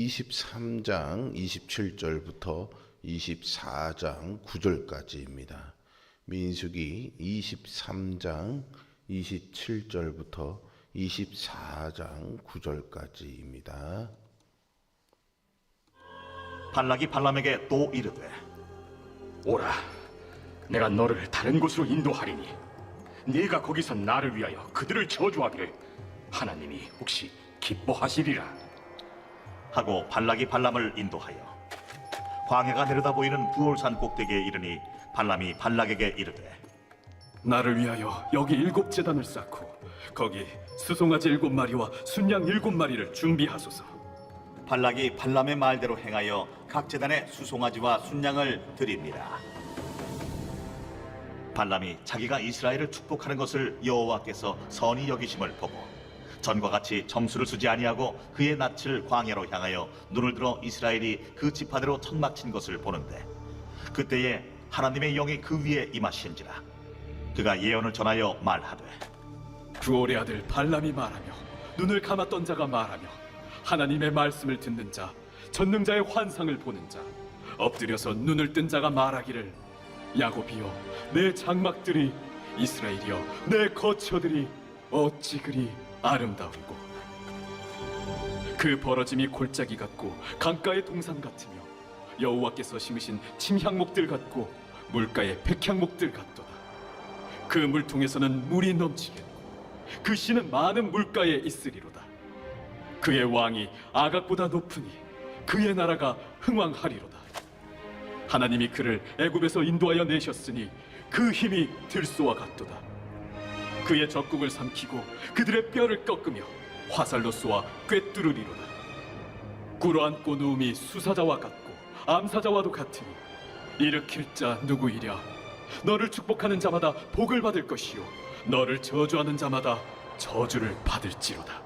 23장 27절부터 24장 9절까지입니다. 민수기 23장 27절부터 24장 9절까지입니다. 발락이 발람에게 또 이르되, 오라, 내가 너를 다른 곳으로 인도하리니 네가 거기서 나를 위하여 그들을 저주하기를 하나님이 혹시 기뻐하시리라. 하고 발락이 발람을 인도하여 광야가 내려다 보이는 부올산 꼭대기에 이르니 발람이 발락에게 이르되, 나를 위하여 여기 7 제단을 쌓고 거기 수송아지 7마리와 순양 7마리를 준비하소서. 발락이 발람의 말대로 행하여 각 제단에 수송아지와 순양을 드립니다. 발람이 자기가 이스라엘을 축복하는 것을 여호와께서 선히 여기심을 보고 전과 같이 점수를 쓰지 아니하고 그의 낯을 광야로 향하여 눈을 들어 이스라엘이 그 지파대로 천막친 것을 보는데, 그때에 하나님의 영이 그 위에 임하신지라. 그가 예언을 전하여 말하되, 구올의 아들 발람이 말하며 눈을 감았던 자가 말하며 하나님의 말씀을 듣는 자, 전능자의 환상을 보는 자, 엎드려서 눈을 뜬 자가 말하기를, 야곱이여 내 장막들이, 이스라엘이여 내 거처들이 어찌 그리 아름다운고. 그 벌어짐이 골짜기 같고 강가의 동산 같으며 여호와께서 심으신 침향목들 같고 물가의 백향목들 같도다. 그 물통에서는 물이 넘치겠고 그 씨는 많은 물가에 있으리로다. 그의 왕이 아각보다 높으니 그의 나라가 흥왕하리로다. 하나님이 그를 애굽에서 인도하여 내셨으니 그 힘이 들소와 같도다. 그의 적국을 삼키고 그들의 뼈를 꺾으며 화살로 쏘아 꿰뚫으리로다. 꿇어앉고 누움이 수사자와 같고 암사자와도 같으니 일으킬 자 누구이랴. 너를 축복하는 자마다 복을 받을 것이요 너를 저주하는 자마다 저주를 받을지로다.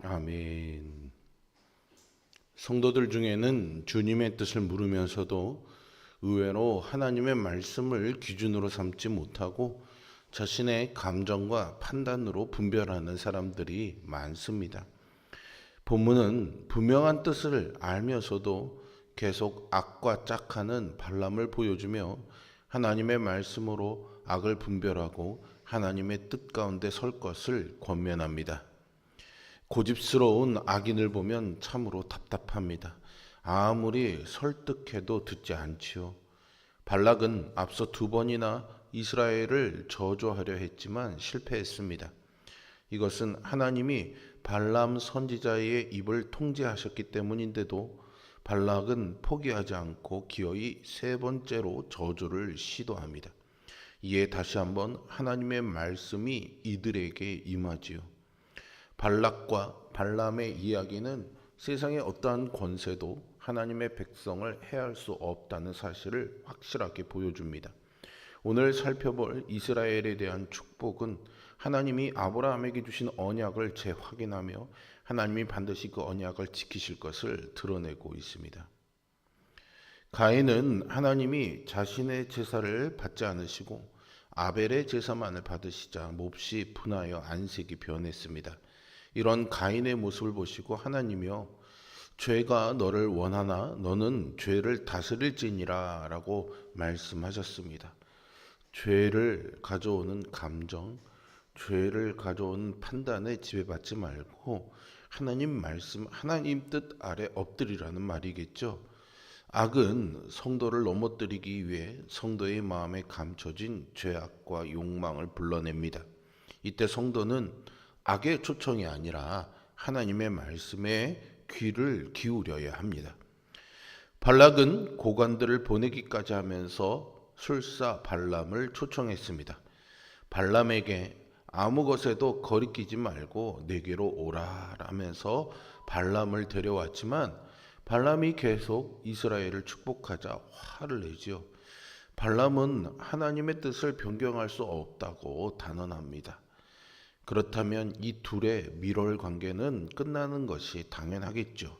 아멘. 성도들 중에는 주님의 뜻을 물으면서도 의외로 하나님의 말씀을 기준으로 삼지 못하고 자신의 감정과 판단으로 분별하는 사람들이 많습니다. 본문은 분명한 뜻을 알면서도 계속 악과 짝하는 발람을 보여주며 하나님의 말씀으로 악을 분별하고 하나님의 뜻 가운데 설 것을 권면합니다. 고집스러운 악인을 보면 참으로 답답합니다. 아무리 설득해도 듣지 않지요. 발락은 앞서 2번이나 이스라엘을 저주하려 했지만 실패했습니다. 이것은 하나님이 발람 선지자의 입을 통제하셨기 때문인데도 발락은 포기하지 않고 기어이 3번째로 저주를 시도합니다. 이에 다시 한번 하나님의 말씀이 이들에게 임하지요. 발락과 발람의 이야기는 세상의 어떠한 권세도 하나님의 백성을 해할 수 없다는 사실을 확실하게 보여줍니다. 오늘 살펴볼 이스라엘에 대한 축복은 하나님이 아브라함에게 주신 언약을 재확인하며 하나님이 반드시 그 언약을 지키실 것을 드러내고 있습니다. 가인은 하나님이 자신의 제사를 받지 않으시고 아벨의 제사만을 받으시자 몹시 분하여 안색이 변했습니다. 이런 가인의 모습을 보시고 하나님이여 죄가 너를 원하나 너는 죄를 다스릴지니라 라고 말씀하셨습니다. 죄를 가져오는 감정, 죄를 가져오는 판단에 지배받지 말고 하나님 말씀, 하나님 뜻 아래 엎드리라는 말이겠죠. 악은 성도를 넘어뜨리기 위해 성도의 마음에 감춰진 죄악과 욕망을 불러냅니다. 이때 성도는 악의 초청이 아니라 하나님의 말씀에 귀를 기울여야 합니다. 발락은 고관들을 보내기까지 하면서 술사 발람을 초청했습니다. 발람에게 아무 것에도 거리끼지 말고 내게로 오라 라면서 발람을 데려왔지만 발람이 계속 이스라엘을 축복하자 화를 내지요. 발람은 하나님의 뜻을 변경할 수 없다고 단언합니다. 그렇다면 이 둘의 밀월 관계는 끝나는 것이 당연하겠죠.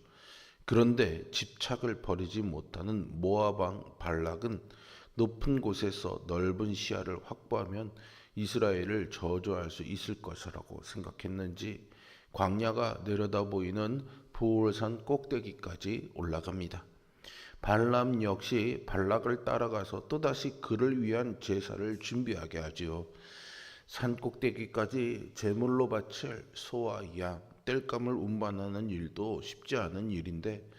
그런데 집착을 버리지 못하는 모압 왕 발락은 높은 곳에서 넓은 시야를 확보하면 이스라엘을 저주할 수 있을 것이라고 생각했는지 광야가 내려다 보이는 부올산 꼭대기까지 올라갑니다. 발람 역시 발락을 따라가서 또다시 그를 위한 제사를 준비하게 하지요. 산 꼭대기까지 제물로 바칠 소와 양, 땔감을 운반하는 일도 쉽지 않은 일인데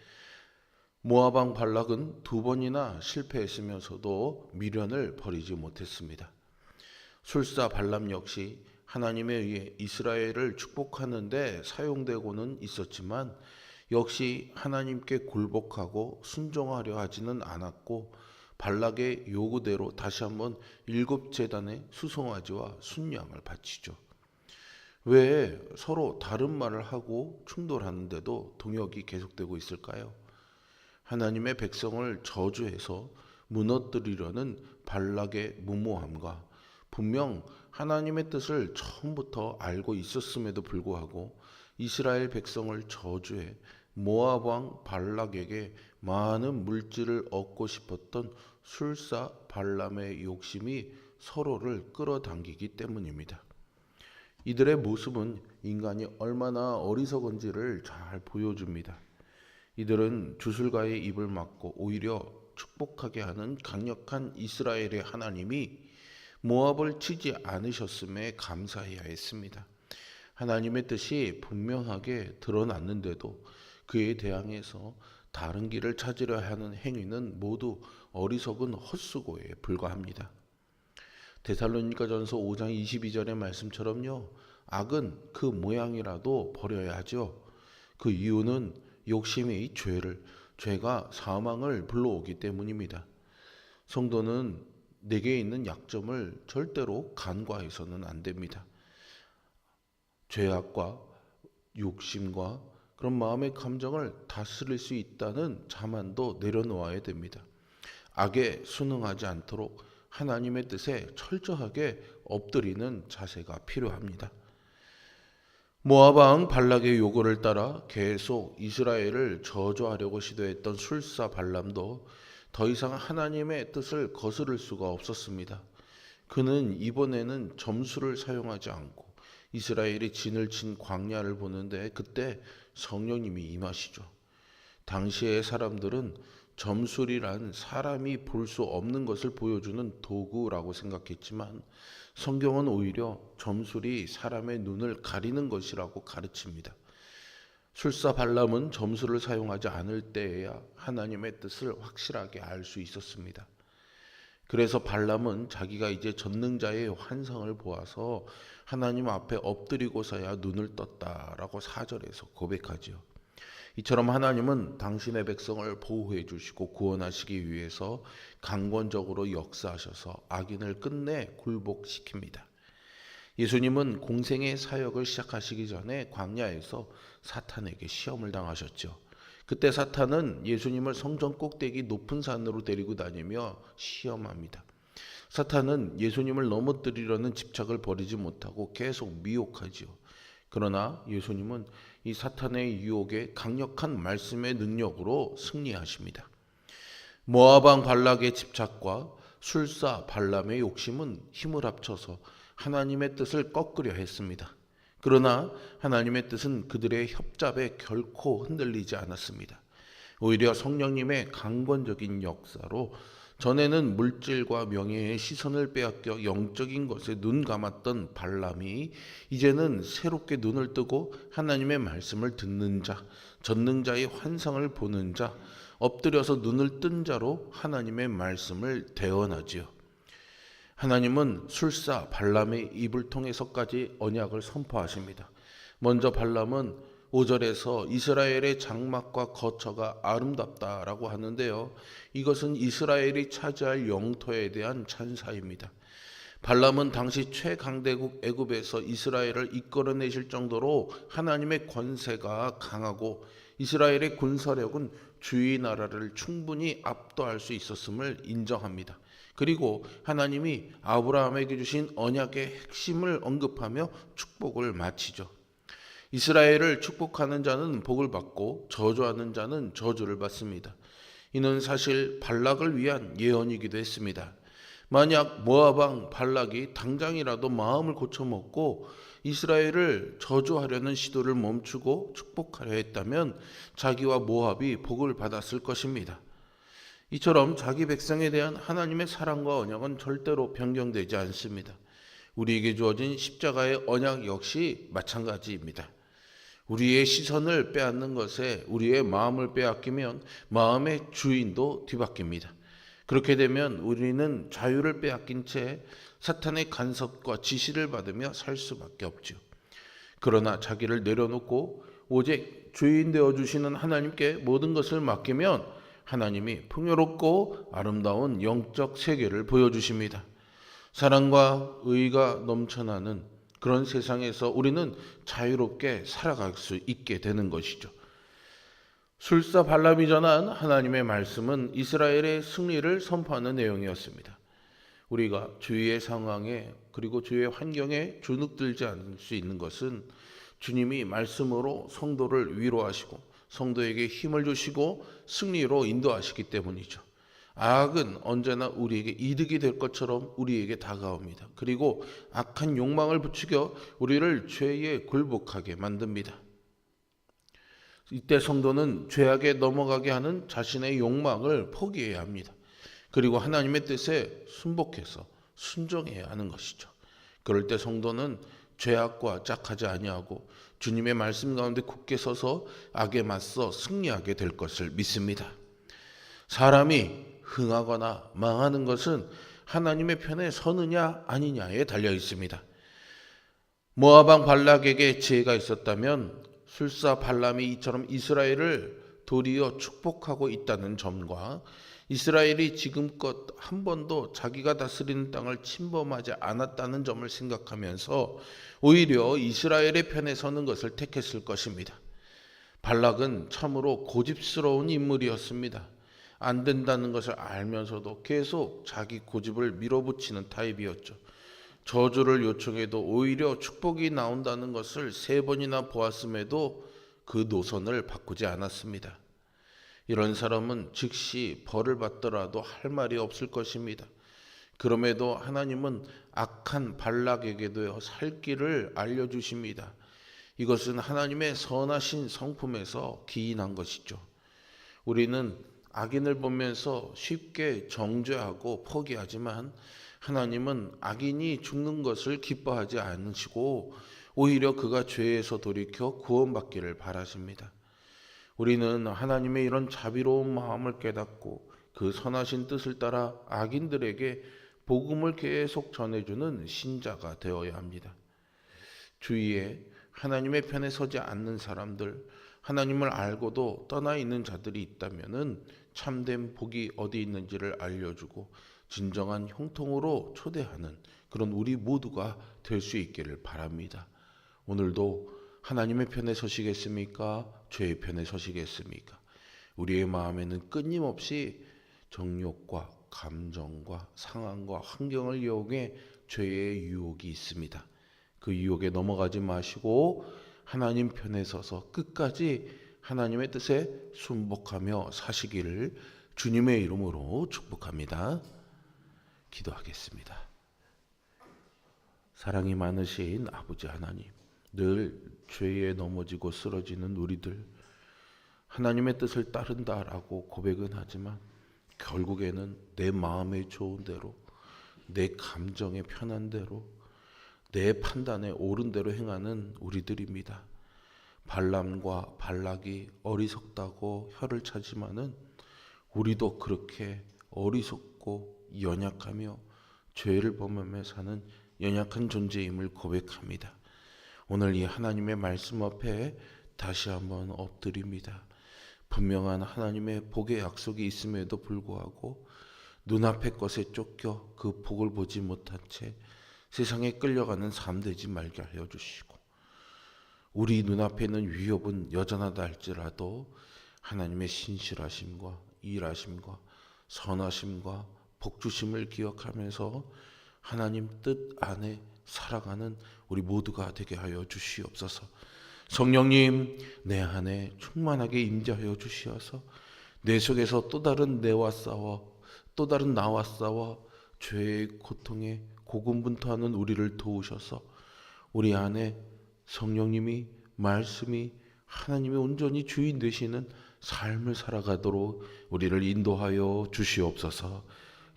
모압 왕 발락은 2번이나 실패했으면서도 미련을 버리지 못했습니다. 술사 발람 역시 하나님에 의해 이스라엘을 축복하는 데 사용되고는 있었지만 역시 하나님께 굴복하고 순종하려 하지는 않았고 발락의 요구대로 다시 한번 7재단의 수송아지와 순양을 바치죠. 왜 서로 다른 말을 하고 충돌하는데도 동역이 계속되고 있을까요? 하나님의 백성을 저주해서 무너뜨리려는 발락의 무모함과 분명 하나님의 뜻을 처음부터 알고 있었음에도 불구하고 이스라엘 백성을 저주해 모압 왕 발락에게 많은 물질을 얻고 싶었던 술사 발람의 욕심이 서로를 끌어당기기 때문입니다. 이들의 모습은 인간이 얼마나 어리석은지를 잘 보여줍니다. 이들은 주술가의 입을 막고 오히려 축복하게 하는 강력한 이스라엘의 하나님이 모압을 치지 않으셨음에 감사해야 했습니다. 하나님의 뜻이 분명하게 드러났는데도 그에 대항해서 다른 길을 찾으려 하는 행위는 모두 어리석은 헛수고에 불과합니다. 데살로니가전서 5장 22절의 말씀처럼요. 악은 그 모양이라도 버려야 하죠. 그 이유는 욕심이 죄가 사망을 불러오기 때문입니다. 성도는 내게 있는 약점을 절대로 간과해서는 안 됩니다. 죄악과 욕심과 그런 마음의 감정을 다스릴 수 있다는 자만도 내려놓아야 됩니다. 악에 순응하지 않도록 하나님의 뜻에 철저하게 엎드리는 자세가 필요합니다. 모압 왕 발락의 요구를 따라 계속 이스라엘을 저주하려고 시도했던 술사 발람도 더 이상 하나님의 뜻을 거스를 수가 없었습니다. 그는 이번에는 점수를 사용하지 않고 이스라엘이 진을 친 광야를 보는데 그때 성령님이 임하시죠. 당시의 사람들은 점술이란 사람이 볼 수 없는 것을 보여주는 도구라고 생각했지만 성경은 오히려 점술이 사람의 눈을 가리는 것이라고 가르칩니다. 술사 발람은 점술을 사용하지 않을 때에야 하나님의 뜻을 확실하게 알 수 있었습니다. 그래서 발람은 자기가 이제 전능자의 환상을 보아서 하나님 앞에 엎드리고서야 눈을 떴다라고 4절에서 고백하지요. 이처럼 하나님은 당신의 백성을 보호해 주시고 구원하시기 위해서 강권적으로 역사하셔서 악인을 끝내 굴복시킵니다. 예수님은 공생의 사역을 시작하시기 전에 광야에서 사탄에게 시험을 당하셨죠. 그때 사탄은 예수님을 성전 꼭대기 높은 산으로 데리고 다니며 시험합니다. 사탄은 예수님을 넘어뜨리려는 집착을 버리지 못하고 계속 미혹하지요. 그러나 예수님은 이 사탄의 유혹에 강력한 말씀의 능력으로 승리하십니다. 모압 왕 발락의 집착과 술사 발람의 욕심은 힘을 합쳐서 하나님의 뜻을 꺾으려 했습니다. 그러나 하나님의 뜻은 그들의 협잡에 결코 흔들리지 않았습니다. 오히려 성령님의 강권적인 역사로 전에는 물질과 명예의 시선을 빼앗겨 영적인 것에 눈 감았던 발람이 이제는 새롭게 눈을 뜨고 하나님의 말씀을 듣는 자, 전능자의 환상을 보는 자, 엎드려서 눈을 뜬 자로 하나님의 말씀을 대언하지요. 하나님은 술사 발람의 입을 통해서까지 언약을 선포하십니다. 먼저 발람은 5절에서 이스라엘의 장막과 거처가 아름답다라고 하는데요. 이것은 이스라엘이 차지할 영토에 대한 찬사입니다. 발람은 당시 최강대국 애굽에서 이스라엘을 이끌어내실 정도로 하나님의 권세가 강하고 이스라엘의 군사력은 주위 나라를 충분히 압도할 수 있었음을 인정합니다. 그리고 하나님이 아브라함에게 주신 언약의 핵심을 언급하며 축복을 마치죠. 이스라엘을 축복하는 자는 복을 받고 저주하는 자는 저주를 받습니다. 이는 사실 발락을 위한 예언이기도 했습니다. 만약 모압 왕 발락이 당장이라도 마음을 고쳐먹고 이스라엘을 저주하려는 시도를 멈추고 축복하려 했다면 자기와 모압이 복을 받았을 것입니다. 이처럼 자기 백성에 대한 하나님의 사랑과 언약은 절대로 변경되지 않습니다. 우리에게 주어진 십자가의 언약 역시 마찬가지입니다. 우리의 시선을 빼앗는 것에 우리의 마음을 빼앗기면 마음의 주인도 뒤바뀝니다. 그렇게 되면 우리는 자유를 빼앗긴 채 사탄의 간섭과 지시를 받으며 살 수밖에 없죠. 그러나 자기를 내려놓고 오직 주인 되어주시는 하나님께 모든 것을 맡기면 하나님이 풍요롭고 아름다운 영적 세계를 보여주십니다. 사랑과 의가 넘쳐나는 그런 세상에서 우리는 자유롭게 살아갈 수 있게 되는 것이죠. 술사 발람이 전한 하나님의 말씀은 이스라엘의 승리를 선포하는 내용이었습니다. 우리가 주위의 상황에 그리고 주위의 환경에 주눅들지 않을 수 있는 것은 주님이 말씀으로 성도를 위로하시고 성도에게 힘을 주시고 승리로 인도하시기 때문이죠. 악은 언제나 우리에게 이득이 될 것처럼 우리에게 다가옵니다. 그리고 악한 욕망을 부추겨 우리를 죄에 굴복하게 만듭니다. 이때 성도는 죄악에 넘어가게 하는 자신의 욕망을 포기해야 합니다. 그리고 하나님의 뜻에 순복해서 순종해야 하는 것이죠. 그럴 때 성도는 죄악과 짝하지 아니하고 주님의 말씀 가운데 굳게 서서 악에 맞서 승리하게 될 것을 믿습니다. 사람이 흥하거나 망하는 것은 하나님의 편에 서느냐 아니냐에 달려 있습니다. 모압 왕 발락에게 지혜가 있었다면 술사 발람이 이처럼 이스라엘을 도리어 축복하고 있다는 점과 이스라엘이 지금껏 한 번도 자기가 다스리는 땅을 침범하지 않았다는 점을 생각하면서 오히려 이스라엘의 편에 서는 것을 택했을 것입니다. 발락은 참으로 고집스러운 인물이었습니다. 안 된다는 것을 알면서도 계속 자기 고집을 밀어붙이는 타입이었죠. 저주를 요청해도 오히려 축복이 나온다는 것을 3번이나 보았음에도 그 노선을 바꾸지 않았습니다. 이런 사람은 즉시 벌을 받더라도 할 말이 없을 것입니다. 그럼에도 하나님은 악한 발락에게도 살 길을 알려주십니다. 이것은 하나님의 선하신 성품에서 기인한 것이죠. 우리는 악인을 보면서 쉽게 정죄하고 포기하지만 하나님은 악인이 죽는 것을 기뻐하지 않으시고 오히려 그가 죄에서 돌이켜 구원받기를 바라십니다. 우리는 하나님의 이런 자비로운 마음을 깨닫고 그 선하신 뜻을 따라 악인들에게 복음을 계속 전해주는 신자가 되어야 합니다. 주위에 하나님의 편에 서지 않는 사람들, 하나님을 알고도 떠나 있는 자들이 있다면 참된 복이 어디 있는지를 알려주고 진정한 형통으로 초대하는 그런 우리 모두가 될 수 있기를 바랍니다. 오늘도 하나님의 편에 서시겠습니까? 죄의 편에 서시겠습니까? 우리의 마음에는 끊임없이 정욕과 감정과 상황과 환경을 이용해 죄의 유혹이 있습니다. 그 유혹에 넘어가지 마시고 하나님 편에 서서 끝까지 하나님의 뜻에 순복하며 사시기를 주님의 이름으로 축복합니다. 기도하겠습니다. 사랑이 많으신 아버지 하나님, 늘 죄에 넘어지고 쓰러지는 우리들, 하나님의 뜻을 따른다라고 고백은 하지만 결국에는 내 마음에 좋은 대로, 내 감정에 편한 대로, 내 판단에 옳은 대로 행하는 우리들입니다. 발람과 발락이 어리석다고 혀를 차지만은 우리도 그렇게 어리석고 연약하며 죄를 범하며 사는 연약한 존재임을 고백합니다. 오늘 이 하나님의 말씀 앞에 다시 한번 엎드립니다. 분명한 하나님의 복의 약속이 있음에도 불구하고 눈앞의 것에 쫓겨 그 복을 보지 못한 채 세상에 끌려가는 삶 되지 말게 하여 주시고, 우리 눈앞에 있는 위협은 여전하다 할지라도 하나님의 신실하심과 일하심과 선하심과 복주심을 기억하면서 하나님 뜻 안에 살아가는 우리 모두가 되게 하여 주시옵소서. 성령님, 내 안에 충만하게 임재하여 주시어서 내 속에서 또 다른 내와 싸워, 또 다른 나와 싸워 죄의 고통에 고군분투하는 우리를 도우셔서 우리 안에 성령님이, 말씀이, 하나님이 온전히 주인 되시는 삶을 살아가도록 우리를 인도하여 주시옵소서.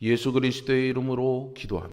예수 그리스도의 이름으로 기도합니다.